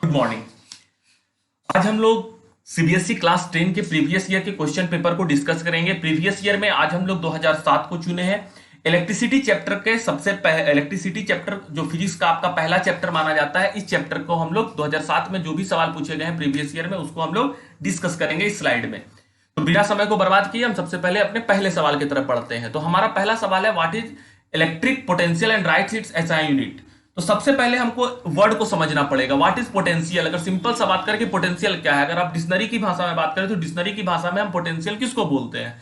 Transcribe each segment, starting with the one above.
Good morning. आज हम लोग सीबीएसई क्लास 10 के प्रीवियस ईयर के क्वेश्चन पेपर को डिस्कस करेंगे। प्रीवियस ईयर में आज हम लोग 2007 को चुने हैं। इलेक्ट्रिसिटी चैप्टर के सबसे पहले इलेक्ट्रिसिटी चैप्टर जो फिजिक्स का आपका पहला चैप्टर माना जाता है, इस चैप्टर को हम लोग 2007 में जो भी सवाल पूछे गए हैं प्रीवियस ईयर में उसको हम लोग डिस्कस करेंगे इस स्लाइड में। तो बिना समय को बर्बाद किए हम सबसे पहले अपने पहले सवाल की तरफ बढ़ते हैं। तो हमारा पहला सवाल है, what is electric potential and rights it's SI unit. तो सबसे पहले हमको वर्ड को समझना पड़ेगा, व्हाट इज पोटेंशियल। अगर सिंपल सा बात करें कि पोटेंशियल क्या है, अगर आप डिक्शनरी की भाषा में बात करें तो डिक्शनरी की भाषा में हम पोटेंशियल किसको बोलते हैं,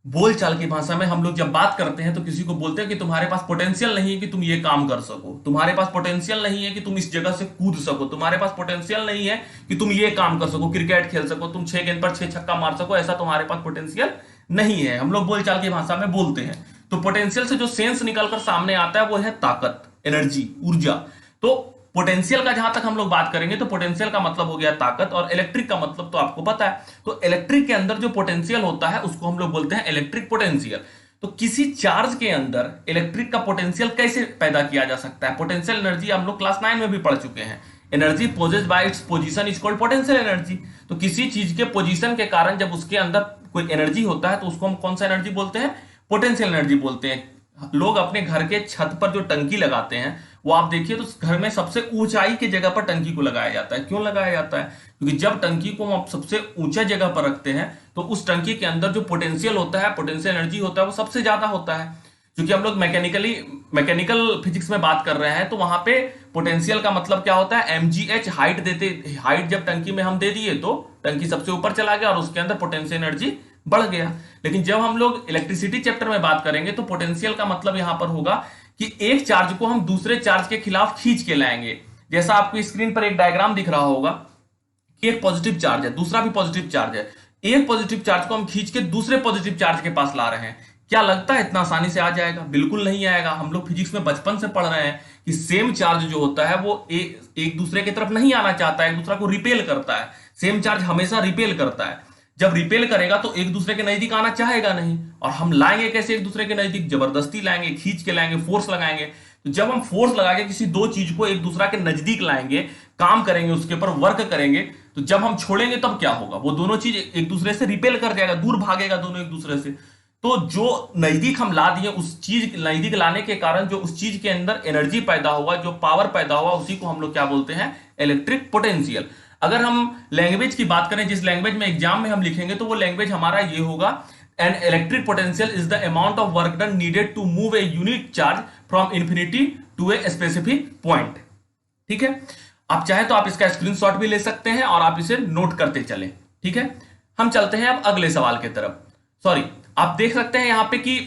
बोलचाल की भाषा में हम लोग जब बात करते हैं तो किसी को बोलते हैं कि तुम्हारे पास पोटेंशियल नहीं है कि तुम ये काम कर सको, तुम्हारे पास पोटेंशियल नहीं है कि तुम इस जगह से कूद सको, तुम्हारे पास पोटेंशियल नहीं है कि तुम ये काम कर सको, क्रिकेट खेल सको, तुम 6 गेंद पर 6 छक्का मार सको, ऐसा तुम्हारे पास पोटेंशियल नहीं है। हम लोग बोलचाल की भाषा में बोलते हैं। तो पोटेंशियल से जो सेंस निकलकर सामने आता है वो है ताकत, एनर्जी, ऊर्जा। तो पोटेंशियल का जहां तक हम लोग बात करेंगे तो पोटेंशियल का मतलब हो गया ताकत, और इलेक्ट्रिक का मतलब तो आपको पता है। तो इलेक्ट्रिक के अंदर जो पोटेंशियल होता है उसको हम लोग बोलते हैं इलेक्ट्रिक पोटेंशियल। तो किसी चार्ज के अंदर इलेक्ट्रिक का पोटेंशियल कैसे पैदा किया जा सकता है, पोटेंशियल एनर्जी हम लोग क्लास 9 में भी पढ़ चुके हैं। Energy possessed by its position is called potential energy. तो किसी चीज के पोजीशन के कारण जब उसके अंदर कोई एनर्जी होता है तो उसको हम कौन सा एनर्जी बोलते हैं, पोटेंशियल एनर्जी बोलते हैं। लोग अपने घर के छत पर जो टंकी लगाते हैं वो आप देखिए तो घर में सबसे ऊंचाई की जगह पर टंकी को लगाया जाता है। क्यों लगाया जाता है, क्योंकि जब टंकी को हम सबसे ऊंचे जगह पर रखते हैं तो उस टंकी के अंदर जो पोटेंशियल होता है, पोटेंशियल एनर्जी होता है, वो सबसे ज्यादा होता है। क्योंकि हम लोग मैकेनिकल फिजिक्स में बात कर रहे हैं तो वहां पे पोटेंशियल का मतलब क्या होता है, mgh हाइट देते, हाइट जब टंकी में हम दे दिए तो टंकी सबसे ऊपर चला गया और उसके अंदर पोटेंशियल एनर्जी बढ़ गया। लेकिन जब हम लोग इलेक्ट्रिसिटी चैप्टर में बात करेंगे तो पोटेंशियल का मतलब यहां पर होगा कि एक चार्ज को हम दूसरे चार्ज के खिलाफ खींच के लाएंगे। जैसा आपको स्क्रीन पर एक डायग्राम दिख रहा होगा कि एक पॉजिटिव चार्ज है, दूसरा भी पॉजिटिव चार्ज है। एक पॉजिटिव चार्ज को हम खींच के दूसरे पॉजिटिव चार्ज के पास ला रहे हैं। क्या लगता है इतना आसानी से आ जाएगा? बिल्कुल नहीं आएगा। हम लोग फिजिक्स में बचपन से पढ़ रहे हैं कि सेम चार्ज जो होता है वो एक दूसरे की तरफ नहीं आना चाहता है, एक दूसरे को रिपेल करता है। सेम चार्ज हमेशा रिपेल करता है। जब रिपेल करेगा तो एक दूसरे के नजदीक आना चाहेगा नहीं। और हम लाएंगे कैसे एक दूसरे के नजदीक? जबरदस्ती लाएंगे, खींच के लाएंगे, फोर्स लगाएंगे। तो जब हम फोर्स लगा के किसी दो चीज को एक दूसरे के नजदीक लाएंगे, काम करेंगे, उसके ऊपर वर्क करेंगे, तो जब हम छोड़ेंगे तब क्या होगा, वो दोनों चीज एक दूसरे से रिपेल कर जाएगा, दूर भागेगा दोनों एक दूसरे से। तो जो नजदीक हम ला दिए, उस चीज नजदीक लाने के कारण जो उस चीज के अंदर एनर्जी पैदा हुआ, जो पावर पैदा हुआ, उसी को हम लोग क्या बोलते हैं, इलेक्ट्रिक पोटेंशियल। अगर हम लैंग्वेज की बात करें, जिस लैंग्वेज में एग्जाम में हम लिखेंगे तो वो लैंग्वेज हमारा ये होगा, an electric potential is the amount of work done needed to move a unit charge from infinity to a specific point. ठीक है, आप चाहे तो आप इसका स्क्रीनशॉट भी ले सकते हैं और आप इसे नोट करते चलें। ठीक है, हम चलते हैं अब अगले सवाल की तरफ। सॉरी, आप देख सकते हैं यहां पे कि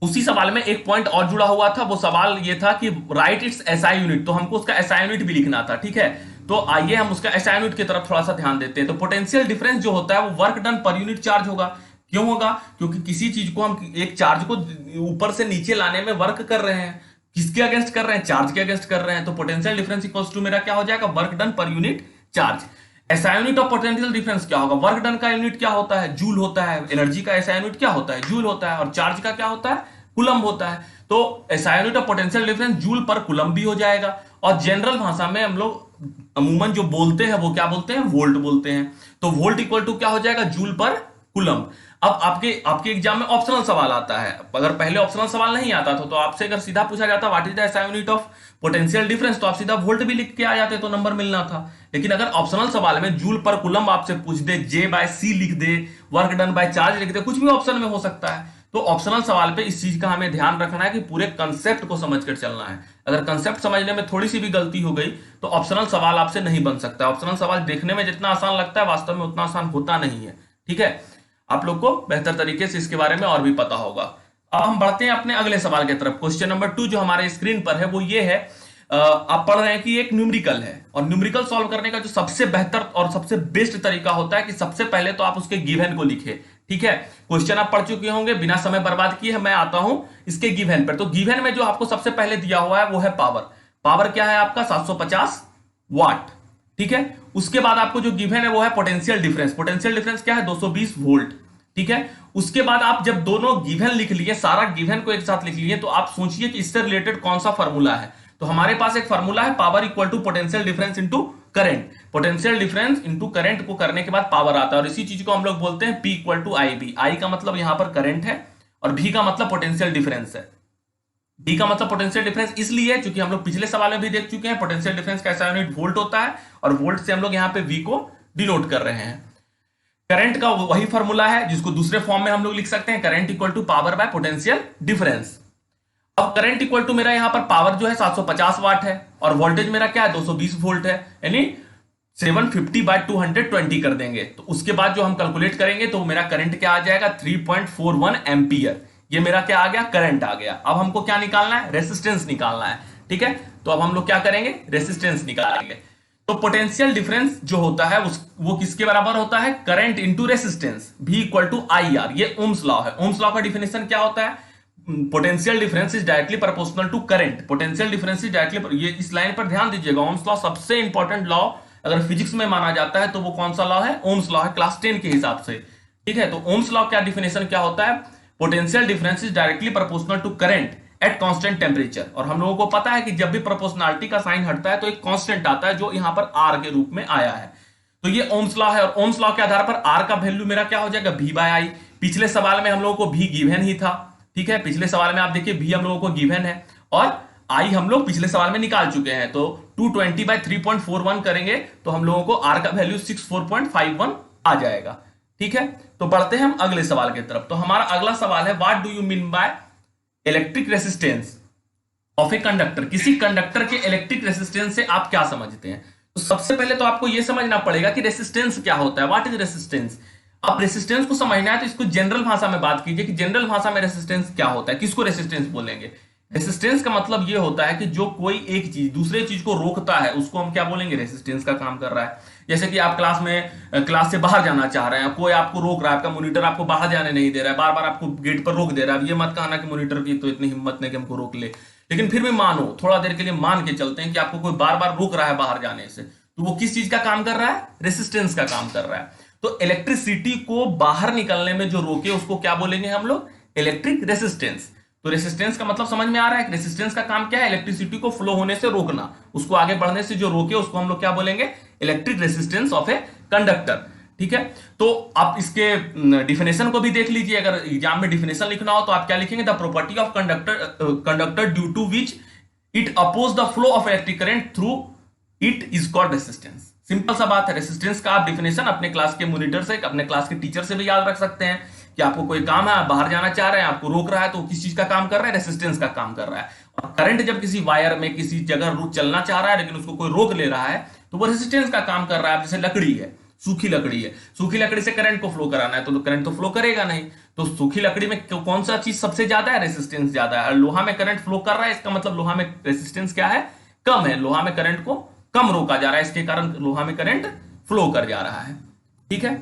उसी सवाल में एक पॉइंट और जुड़ा हुआ था। वो सवाल ये था कि राइट इट्स एसआई यूनिट, तो हमको उसका एसआई यूनिट भी लिखना था। ठीक है, तो आइए हम उसका एसआई यूनिट की तरफ थोड़ा सा ध्यान देते हैं। तो पोटेंशियल डिफरेंस जो होता है वो work done per unit charge होगा। क्यों होगा? क्योंकि किसी चीज को हम एक चार्ज को ऊपर से नीचे लाने में वर्क कर रहे हैं। किसके अगेंस्ट कर रहे हैं? चार्ज के अगेंस्ट कर रहे हैं। तो पोटेंशियल डिफरेंस इक्वल्स टू मेरा क्या हो जाएगा, work done per unit charge. SI unit of potential difference क्या होगा? वर्क डन का यूनिट क्या होता है, जूल होता है। एनर्जी का एसआई यूनिट क्या होता है, जूल होता है। और चार्ज का क्या होता है, कूलम्ब होता है। तो SI unit of potential difference joule पर कूलम्ब भी हो जाएगा। और जनरल भाषा में हम लोग अमूमन जो बोलते हैं वो क्या बोलते हैं, वोल्ट बोलते हैं। तो वोल्ट इक्वल टू क्या हो जाएगा, जूल पर कूलम्ब। अब आपके एग्जाम में ऑप्शनल सवाल आता है। अगर पहले ऑप्शनल सवाल नहीं आता था तो आपसे अगर सीधा पूछा जाता what is the SI unit of potential difference, तो आप सीधा वोल्ट भी लिख के आ जाते तो नंबर मिलना था। लेकिन अगर ऑप्शनल सवाल में जूल पर कूलम्ब आपसे पूछ दे, जे बाय सी लिख दे, वर्क डन बाय चार्ज लिख दे, कुछ भी ऑप्शन में हो सकता है। तो ऑप्शनल सवाल पे इस चीज का हमें ध्यान रखना है कि पूरे कंसेप्ट को समझकर चलना है। अगर कंसेप्ट समझने में थोड़ी सी भी गलती हो गई तो ऑप्शनल सवाल आपसे नहीं बन सकता। ऑप्शनल सवाल देखने में जितना आसान लगता है वास्तव में उतना आसान होता नहीं है। ठीक है, आप लोग को बेहतर तरीके से इसके बारे में और भी पता होगा। अब हम बढ़ते हैं अपने अगले सवाल की तरफ। क्वेश्चन नंबर 2 जो हमारे स्क्रीन पर है वो ये है, आप पढ़ रहे हैं कि एक न्यूमेरिकल है और न्यूमेरिकल सॉल्व करने का जो सबसे बेहतर और सबसे बेस्ट तरीका होता है कि सबसे पहले तो आप उसके गिवन को लिखें। ठीक है, क्वेश्चन आप पढ़ चुके होंगे, बिना समय बर्बाद किए मैं आता हूं इसके गिवन पर। तो गिवन में जो आपको सबसे पहले दिया हुआ है वो है पावर। पावर क्या है आपका, 750 वाट। ठीक है, उसके बाद आपको जो गिवन है वो है पोटेंशियल डिफरेंस। पोटेंशियल डिफरेंस क्या है, 220 वोल्ट। ठीक है, उसके बाद आप जब दोनों गिवन लिख लिए, सारा गिवन को एक साथ लिख लिए, तो आप सोचिए कि इससे रिलेटेड कौन सा फॉर्मूला है। तो हमारे पास एक फॉर्मूला है, power equal to potential difference into current. Potential difference into current को करने के बाद पावर आता है, और इसी चीज को हम लोग बोलते हैं P equal to I B. I का मतलब यहां पर करंट है और V का मतलब पोटेंशियल डिफरेंस है। D का मतलब पोटेंशियल डिफरेंस इसलिए है क्योंकि हम लोग पिछले सवाल में भी देख चुके हैं पोटेंशियल डिफरेंस का SI यूनिट वोल्ट होता है, और वोल्ट से हम लोग यहाँ पे V को डिनोट कर रहे हैं। करंट का वही फॉर्मूला है जिसको दूसरे फॉर्म में हम लोग लिख सकते हैं, current equal to power by potential difference. अब करंट इक्वल टू मेरा यहां पर पावर जो है 750 वाट है, और वोल्टेज मेरा क्या है 220 वोल्ट है, यानी 750 बाय 220 कर देंगे। तो उसके बाद जो हम कैलकुलेट करेंगे तो मेरा करंट क्या आ जाएगा 3.41 एम्पियर। ये मेरा क्या आ गया, करंट आ गया। अब हमको क्या निकालना है, रेसिस्टेंस निकालना है। ठीक है, तो अब हम लोग क्या करेंगे, रेसिस्टेंस निकालेंगे। तो पोटेंशियल डिफरेंस जो होता है वो किसके बराबर होता है, current into resistance, V equal to I R. ये ओम्स लॉ है। ओम्स लॉ का डिफिनेशन क्या होता है, potential difference is directly proportional to current. Potential difference is directly, ये इस लाइन पर ध्यान दीजिएगा, ओम्स लॉ सबसे इंपॉर्टेंट लॉ अगर फिजिक्स में माना जाता है तो वो कौन सा लॉ है, ओम्स लॉ है, क्लास 10 के हिसाब से। ठीक है, तो ओम्स लॉ क्या डिफिनेशन क्या होता है, potential difference is directly proportional to current at constant temperature. और हम लोगों को पता है कि जब भी प्रोपोर्शनलिटी का साइन हटता है तो एक कांस्टेंट आता है जो यहां पर आर के रूप में आया है। तो ये ओम्स लॉ है, और ओम्स लॉ के आधार पर आर का वैल्यू मेरा क्या हो जाएगा, V बाय आई। पिछले सवाल में हम लोगों को V गिवन ही था। ठीक है, पिछले सवाल में आप देखिए V हम लोगों को गिवन है और आई हम लोग पिछले सवाल में निकाल चुके हैं। तो 220 बाय 3.41 करेंगे तो हम लोगों को आर का वैल्यू 64.51 आ जाएगा। ठीक है, तो बढ़ते हैं हम अगले सवाल की तरफ। तो हमारा अगला सवाल है, what do you mean by electric resistance of a conductor. किसी कंडक्टर के इलेक्ट्रिक रेसिस्टेंस से आप क्या समझते हैं। तो सबसे पहले तो आपको यह समझना पड़ेगा कि रेसिस्टेंस क्या होता है, व्हाट इज रेसिस्टेंस। आप रेसिस्टेंस को समझना है तो इसको जनरल भाषा में बात कीजिए कि जनरल भाषा में रेसिस्टेंस क्या होता है, किसको रेसिस्टेंस बोलेंगे। रेसिस्टेंस का मतलब यह होता है कि जो कोई एक चीज दूसरे चीज को रोकता है उसको हम क्या बोलेंगे, रेसिस्टेंस का काम कर रहा है। जैसे कि आप क्लास से बाहर जाना चाह रहे हैं, कोई आपको रोक रहा है, आपका मॉनिटर आपको बाहर जाने नहीं दे रहा है, बार बार आपको गेट पर रोक दे रहा है। ये मत कहना कि मॉनिटर की तो इतनी हिम्मत नहीं कि हमको रोक ले, लेकिन फिर भी मानो, थोड़ा देर के लिए मान के चलते हैं कि आपको कोई बार बार रोक रहा है बाहर जाने से, तो वो किस चीज का काम कर रहा है, रेसिस्टेंस का काम कर रहा है। तो इलेक्ट्रिसिटी को बाहर निकलने में जो रोके उसको क्या बोलेंगे हम लोग, इलेक्ट्रिक रेसिस्टेंस। तो रेसिस्टेंस का मतलब समझ में आ रहा है, रेसिस्टेंस का काम क्या है, इलेक्ट्रिसिटी को फ्लो होने से रोकना, उसको आगे बढ़ने से जो रोके उसको हम लोग क्या बोलेंगे, electric resistance of a conductor. ठीक है, तो आप इसके डिफिनेशन को भी देख लीजिए। अगर एग्जाम में डिफिनेशन लिखना हो तो आप क्या लिखेंगे, the property of conductor due to which it oppose the flow of electric current through it is called resistance. Simple सा बात है। रेसिस्टेंस का आप डिफिनेशन अपने क्लास के मॉनिटर से, अपने क्लास के टीचर से भी याद रख सकते हैं कि आपको कोई काम है, आप बाहर जाना चाह रहे हैं, आपको रोक रहा है, तो किस चीज का काम कर रहा है, रेसिस्टेंस का काम कर रहा है। और करंट जब किसी वायर में किसी जगह चलना चाह रहा है लेकिन उसको कोई रोक ले रहा है तो वो रेसिस्टेंस का काम कर रहा है। जैसे लकड़ी है, सूखी लकड़ी है, सूखी लकड़ी से करंट को फ्लो कराना है तो करंट तो फ्लो करेगा नहीं। तो सूखी लकड़ी में कौन सा चीज सबसे ज्यादा है, रेसिस्टेंस ज्यादा है। लोहा में करंट फ्लो कर रहा है, इसका मतलब लोहा में रेसिस्टेंस क्या है, कम है। लोहा में करंट को कम रोका जा रहा है, इसके कारण लोहा में करंट फ्लो कर जा रहा है। ठीक है,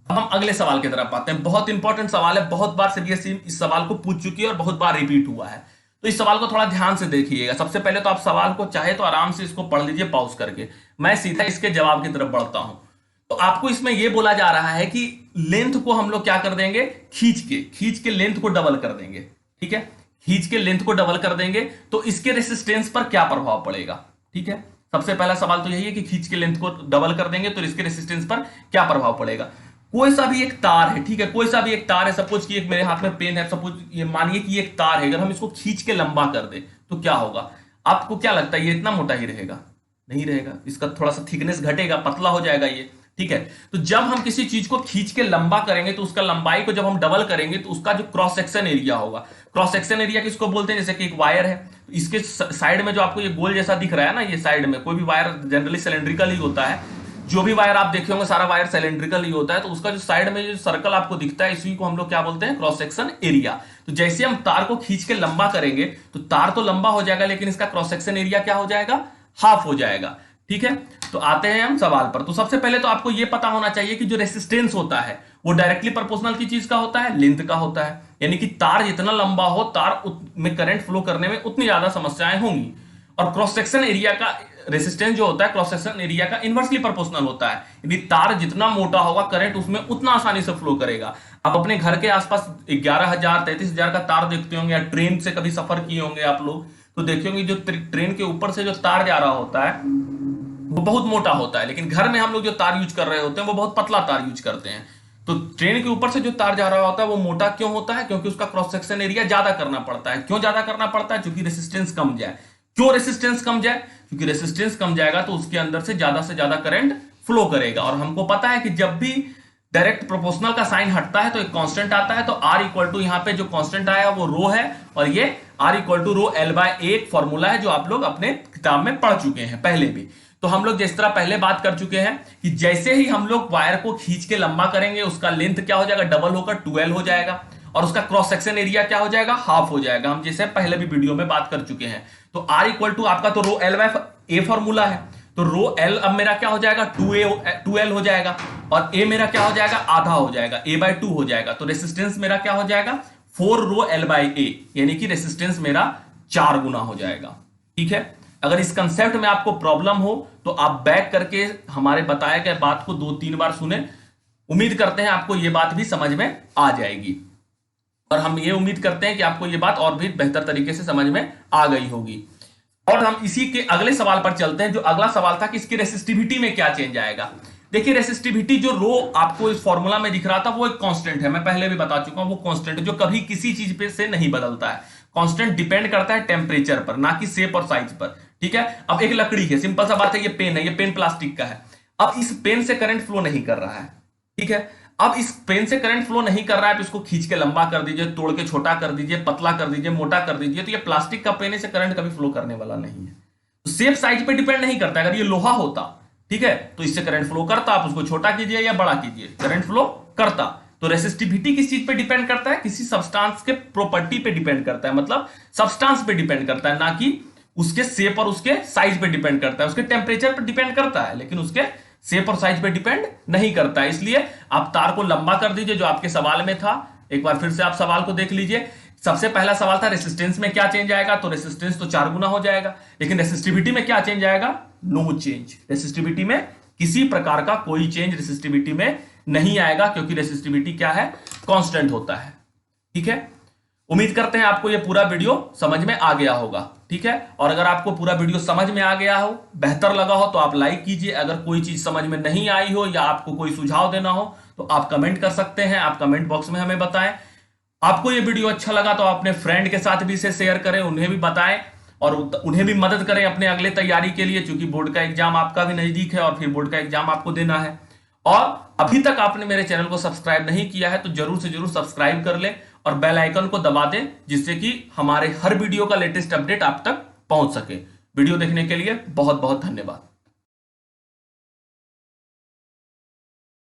अब हम अगले सवाल की तरफ आते हैं। बहुत इंपॉर्टेंट सवाल है, बहुत बार सीबीएसई इस सवाल को पूछ चुकी है और बहुत बार रिपीट हुआ है। तो इस सवाल को थोड़ा ध्यान से देखिएगा। सबसे पहले तो आप सवाल को चाहे तो आराम से इसको पढ़ लीजिए पॉज करके, मैं सीधा इसके जवाब की तरफ बढ़ता हूं। तो आपको इसमें यह बोला जा रहा है कि लेंथ को हम लोग क्या कर देंगे, खींच के लेंथ को डबल कर देंगे। ठीक है, खींच के लेंथ को डबल कर देंगे तो इसके रेसिस्टेंस पर क्या प्रभाव पड़ेगा। ठीक है, सबसे पहला सवाल तो यही है कि खींच के लेंथ को डबल कर देंगे तो इसके रेसिस्टेंस पर क्या प्रभाव पड़ेगा। कोई सा भी एक तार है, ठीक है, कोई सा भी एक तार है, सपोज कि एक मेरे हाथ में पेन है, सपोज ये मानिए कि ये एक तार है, अगर हम इसको खींच के लंबा कर दे तो क्या होगा। आपको क्या लगता है, ये इतना मोटा ही रहेगा, नहीं रहेगा, इसका थोड़ा सा थिकनेस घटेगा, पतला हो जाएगा ये। ठीक है, तो जब हम किसी चीज को खींच के लंबा करेंगे तो उसका लंबाई को जब हम डबल करेंगे तो उसका जो क्रॉस सेक्शन एरिया होगा, क्रॉस सेक्शन एरिया किसको बोलते हैं, जैसे कि एक वायर है, तो इसके साइड में जो आपको ये गोल जैसा दिख रहा है ना, ये साइड में कोई भी वायर जनरली सिलेंड्रिकल ही होता है, जो भी वायर आप देखे होंगे सारा वायर सिलेंड्रिकल ही होता है, तो उसका जो साइड में जो सर्कल आपको दिखता है इसी को हम लोग क्या बोलते हैं, क्रॉस सेक्शन एरिया। तो जैसे हम तार को खींच के लंबा करेंगे तो तार तो लंबा हो जाएगा लेकिन इसका क्रॉस सेक्शन एरिया क्या हो जाएगा, हाफ हो जाएगा। ठीक है, तो आते हैं हम सवाल पर। तो सबसे पहले तो आपको यह पता होना चाहिए कि जो रेसिस्टेंस होता है वो डायरेक्टली प्रोपोर्शनल की चीज का होता है, लेंथ का होता है। यानी कि तार जितना लंबा हो तार में करंट फ्लो करने में उतनी ज्यादा समस्याएं होंगी। और क्रॉस सेक्शन एरिया का रेसिस्टेंस जो होता है क्रॉस सेक्शन एरिया का इनवर्सली प्रोपोर्शनल होता है। यदि तार जितना मोटा होगा करंट उसमें उतना आसानी से फ्लो करेगा। आप अपने घर के आसपास 11,000 33,000 का तार देखते होंगे या ट्रेन से कभी सफर किए होंगे आप लोग, तो देखेंगे जो ट्रेन के ऊपर से जो तार जा रहा होता है वो बहुत मोटा होता है, लेकिन घर में हम लोग जो तार यूज कर रहे होते हैं वो बहुत पतला तार यूज करते हैं। तो ट्रेन के ऊपर से जो तार जा रहा होता है वो मोटा क्यों होता है? क्योंकि उसका क्रॉस सेक्शन एरिया ज्यादा करना पड़ता है। क्यों ज्यादा करना पड़ता है? क्योंकि रेसिस्टेंस कम जाए। क्यों रेसिस्टेंस कम जाए? क्योंकि रेसिस्टेंस कम जाएगा तो उसके अंदर से ज्यादा करंट फ्लो करेगा। और हमको पता है कि जब भी डायरेक्ट प्रोपोर्शनल का साइन हटता है तो एक कांस्टेंट आता है। तो R इक्वल टू यहाँ पे जो कांस्टेंट आया वो रो है, और ये R equal to rho L by A एक फॉर्मूला है जो आप लोग अपने किताब में पढ़ चुके हैं पहले भी। तो हम लोग जिस तरह पहले बात कर चुके हैं कि जैसे ही हम लोग वायर को खींच के लंबा करेंगे उसका लेंथ क्या हो जाएगा? डबल होकर 12 हो जाएगा, और उसका क्रॉस सेक्शन एरिया क्या हो जाएगा? हाफ हो जाएगा। हम जैसे पहले भी वीडियो में बात कर चुके हैं। तो R इक्वल टू आपका तो रो L बाय A फॉर्मूला है, तो रो L अब मेरा क्या हो जाएगा? 2L हो जाएगा, और A मेरा क्या हो जाएगा? आधा हो जाएगा, A बाय 2 हो जाएगा। तो रेसिस्टेंस मेरा क्या हो जाएगा? 4 रो L बाय A, यानी कि रेसिस्टेंस मेरा 4 गुना हो जाएगा। ठीक है, अगर इस कंसेप्ट में आपको प्रॉब्लम हो तो आप बैक करके हमारे बताए गए बात को 2-3 बार सुने। उम्मीद करते हैं आपको यह बात भी समझ में आ जाएगी, और हम ये उम्मीद करते हैं कि आपको यह बात और भी बेहतर तरीके से समझ में आ गई होगी। और हम इसी के अगले सवाल पर चलते हैं। जो अगला सवाल था कि इसकी रेसिस्टिविटी में क्या चेंज आएगा। देखिए, रेसिस्टिविटी जो रो आपको इस फॉर्मूला में दिख रहा था वो एक कांस्टेंट है, मैं पहले भी बता चुका हूं। वो कांस्टेंट है जो कभी किसी चीज पे से नहीं बदलता है। कांस्टेंट डिपेंड करता है टेम्परेचर पर, ना कि शेप और साइज पर। ठीक है, अब एक लकड़ी है, सिंपल सा बात है, ये पेन है, ये पेन प्लास्टिक का है। अब इस पेन से करंट फ्लो नहीं कर रहा है। ठीक है, अब इस पेन से करंट फ्लो नहीं कर रहा है तो इसको खींच के लंबा कर दीजिए, तोड़ के छोटा कर दीजिए, पतला कर दीजिए, मोटा कर दीजिए, तो ये प्लास्टिक का पेन से करंट कभी फ्लो करने वाला नहीं है। तो शेप साइज पे डिपेंड नहीं करता। अगर ये लोहा होता, ठीक है, तो इससे करंट फ्लो करता। आप उसको छोटा कीजिए या बड़ा कीजिए, करंट फ्लो करता। तो रेसिस्टिविटी किस चीज पे डिपेंड करता है? किसी सब्सटेंस के प्रॉपर्टी पे डिपेंड करता है, मतलब सब्सटेंस पे डिपेंड करता है, ना कि उसके शेप और उसके साइज पे डिपेंड करता है। उसके टेम्परेचर पे डिपेंड करता है, लेकिन उसके शेप और साइज पे डिपेंड नहीं करता है। इसलिए आप तार को लंबा कर दीजिए, जो आपके सवाल में था। एक बार फिर से आप सवाल को देख लीजिए। सबसे पहला सवाल था रेसिस्टेंस में क्या चेंज आएगा, तो रेसिस्टेंस तो 4 गुना हो जाएगा। लेकिन रेसिस्टिविटी में क्या चेंज आएगा? No change. रेसिस्टिविटी में किसी प्रकार का कोई चेंज रेसिस्टिविटी में नहीं आएगा, क्योंकि रेसिस्टिविटी क्या है? कांस्टेंट होता है। ठीक है, उम्मीद करते हैं आपको यह पूरा वीडियो समझ में आ गया होगा। ठीक है, और अगर आपको पूरा वीडियो समझ में आ गया हो, बेहतर लगा हो, तो आप लाइक कीजिए। अगर कोई चीज समझ में नहीं आई हो या आपको कोई सुझाव देना हो तो आप कमेंट कर सकते हैं। आप कमेंट बॉक्स में हमें बताएं। आपको यह वीडियो अच्छा लगा तो अपने फ्रेंड के साथ भी इसे शेयर करें, उन्हें भी बताएं, और उन्हें भी मदद करें अपने अगले तैयारी के लिए, क्योंकि बोर्ड का एग्जाम आपका भी नजदीक है और फिर बोर्ड का एग्जाम आपको देना है। और अभी तक आपने मेरे चैनल को सब्सक्राइब नहीं किया है तो जरूर से जरूर सब्सक्राइब कर ले और बेल आइकन को दबा दें, जिससे कि हमारे हर वीडियो का लेटेस्ट अपडेट आप तक पहुंच सके। वीडियो देखने के लिए बहुत बहुत धन्यवाद।